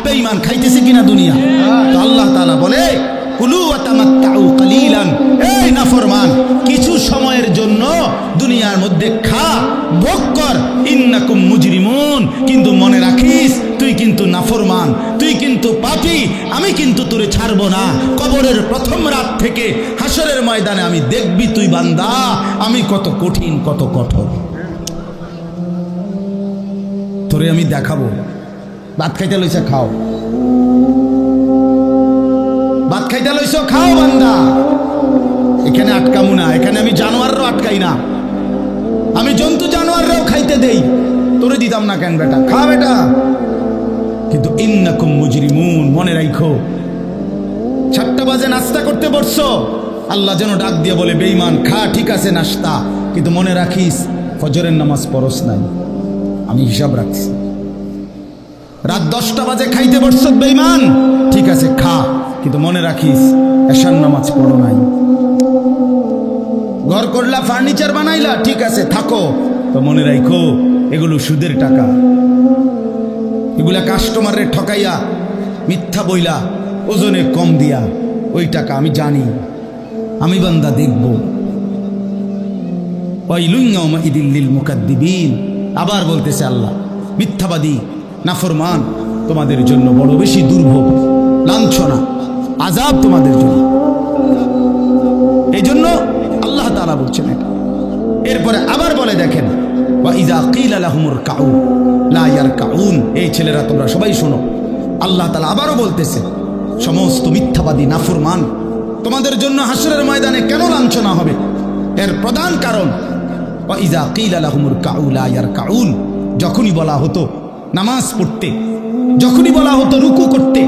বেঈমান খাইতেছে কিনা দুনিয়া? তো আল্লাহ তাআলা বলে কুলু ওয়া তামাত্তাউ কালিলান, এই নাফরমান কিছু সময়ের জন্য দুনিয়ার মধ্যে খা, ভোগ কর, ইন্নাকুম মুজরিমুন, কিন্তু মনে রাখিস তুই কিন্তু নাফরমান, তুই কিন্তু পাপী, আমি কিন্তু তোরে ছাড়বো না। কবরের প্রথম রাত থেকে হাসরের ময়দানে আমি দেখবি তুই বান্দা আমি কত কঠিন কত কঠোর, তোরে আমি দেখাবো। ভাত খাইতে লইছে খাও, ভাত খাইতে লইছো খাও বান্দা, এখানে আটকামু না, এখানে আমি জানোয়াররাও আটকাই না, আমি জন্তু জানোয়াররাও খাইতে দেই, তোরে দিতাম না কেন বেটা, খা বেটা। কিন্তু ইন্নাকুম মুজরিমুন, মনে রাখো 7টা বাজে নাস্তা করতে বসছো, আল্লাহ যেন ডাক দিয়ে বলে বেঈমান খা, ঠিক আছে নাস্তা, কিন্তু মনে রাখিস ফজরের নামাজ পড়স নাই, আমি হিসাব রাখছি। রাত 10টা বাজে খাইতে বসছ বেঈমান, ঠিক আছে খা, কিন্তু মনে রাখিস এশার নামাজ পড়ো নাই। ঘর করলা, ফার্নিচার বানাইলা, ঠিক আছে থাকো, তো মনে রাখো এগুলো সুদের টাকা, এগুলা কাস্টমারের ঠকাইয়া মিথ্যা বইলা ওজনে কম দিয়া ওই টাকা আমি জানি, আমি বান্দা দেখব। ওয়াইলুন ইয়াউমাইযিল লিল মুকাদ্দিবিন, আবার বলতেছে আল্লাহ মিথ্যাবাদী নাফরমান তোমাদের জন্য বড় বেশি দুর্ভোগ, লাঞ্ছনা, আযাব তোমাদের জন্য। এই জন্য আল্লাহ তাআলা বলছেন এটা। এরপরে আবার বলে দেখেন ওয়া ইযা কিলা লাহুমুর কাউ লা ইয়ারকাউন, এই ছেলেরা তোমরা সবাই শোনো, আল্লাহ তাআলা আবারও বলতেছে সমস্ত মিথ্যাবাদী নাফরমান তোমাদের জন্য হাসরের ময়দানে কেন লাঞ্ছনা হবে, এর প্রধান কারণ ওয়া ইযা কিলা লাহুমুর কাউ লা ইয়ারকাউন, যখনই বলা হতো নামাজ পড়তে, যখনই বলা হতো রুকু করতে,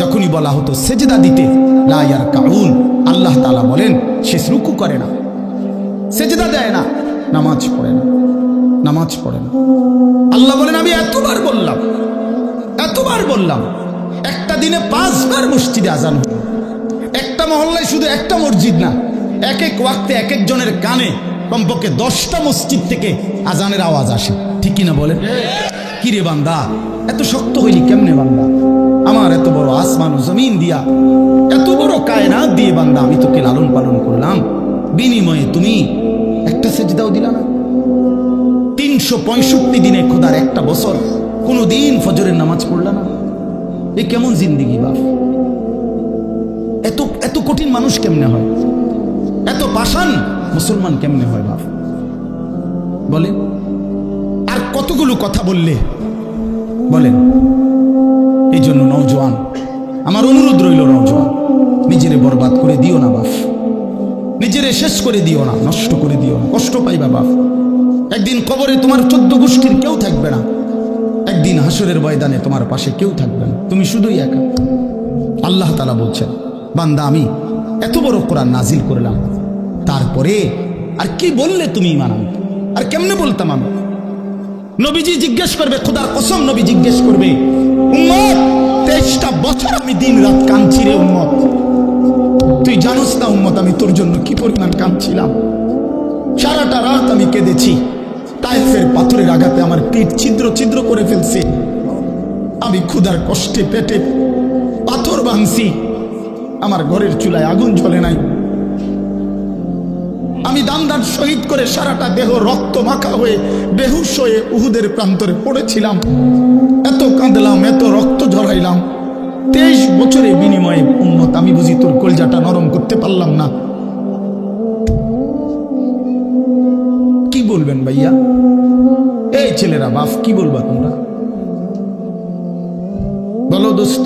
যখনই বলা হতো সেজদা দিতে, লা ইয়ারকাউন, আল্লাহ তাআলা বলেন সে রুকু করে না, সেজদা দেয় না, নামাজ পড়ে না, নামাজ পড়ে না। আল্লাহ বলেন আমি এতবার বললাম, একটা দিনে 5 বার মসজিদে আজান হলো, একটা মহল্লায় শুধু একটা মসজিদ না, এক এক ওয়াক্তে এক একজনের কানে কমপক্ষে 10টা মসজিদ থেকে আজানের আওয়াজ আসে, ঠিক কিনা বলেন? কিরে বান্দা এত শক্ত হইলি কেমনে বান্দা, আমার এত বড় আসমান ও জমিন দিয়া, এত বড় কায়নাত দিয়ে বান্দা আমি তোকে লালন পালন করলাম, বিনিময়ে তুমি একটা সেজদাও দিলা না। 365 দিনে খোদার একটা বছর কোনদিন ফজরের নামাজ পড়লা না, এ কেমন জিন্দেগি বাপ? এত এত কঠিন মানুষ কেমনে হয়, এত পাষাণ মুসলমান কেমনে হয় বাপ বলেন? আর কতগুলো কথা বললে বলেন। এই জন্য নওজোয়ান, আমার অনুরোধ রইল, নওজোয়ান নিজেরে বরবাদ করে দিও না বাপ, নিজেরে শেষ করে দিও না, নষ্ট করে দিও না, কষ্ট পাইবা বাপ। একদিন কবরে তোমার 14 গোষ্ঠীর কেউ থাকবে না, একদিন হাসরের ময়দানে তোমার পাশে কেউ থাকবে না, তুমি শুধুই একা। আল্লাহ তাআলা বলছেন বান্দা আমি এত বড় কোরআন নাজিল করলাম, তারপরে আর কি বললে তুমি ঈমান আনতে, আর কেমনে বলতাম আমি? নবীজি জিজ্ঞেস করবে, খোদার কসম নবী জিজ্ঞেস করবে, উম্মত 23টা বছর আমি দিন রাত কাঁদছি রে উম্মত, তুই জানোস না উম্মত আমি তোর জন্য কি পরিমাণ কাঁদছিলাম, সারাটা রাত আমি কেঁদেছি, তায়েফের পাথরের আঘাতে আমার পিঠ ছিদ্র ছিদ্র করে ফেলছে, আমি ক্ষুধার কষ্টে পেটে পাথর ভাঙছি, আমার ঘরের চুলায় আগুন জ্বলে নাই, আমি দামদার শহীদ করে সারাটা দেহ রক্ত মাখা হয়ে বেহুশ হয়ে উহুদের প্রান্তরে পড়েছিলাম, এত কাঁদলাম, এত রক্ত ঝরাইলাম, 23 বছরের বিনিময়ে উম্মত আমি বুঝি তোর কলজাটা নরম করতে পারলাম না। কি বলবেন ভাইয়া? এই ছেলেরা বাপ কি বলবা তোমরা বলো দোস্ত?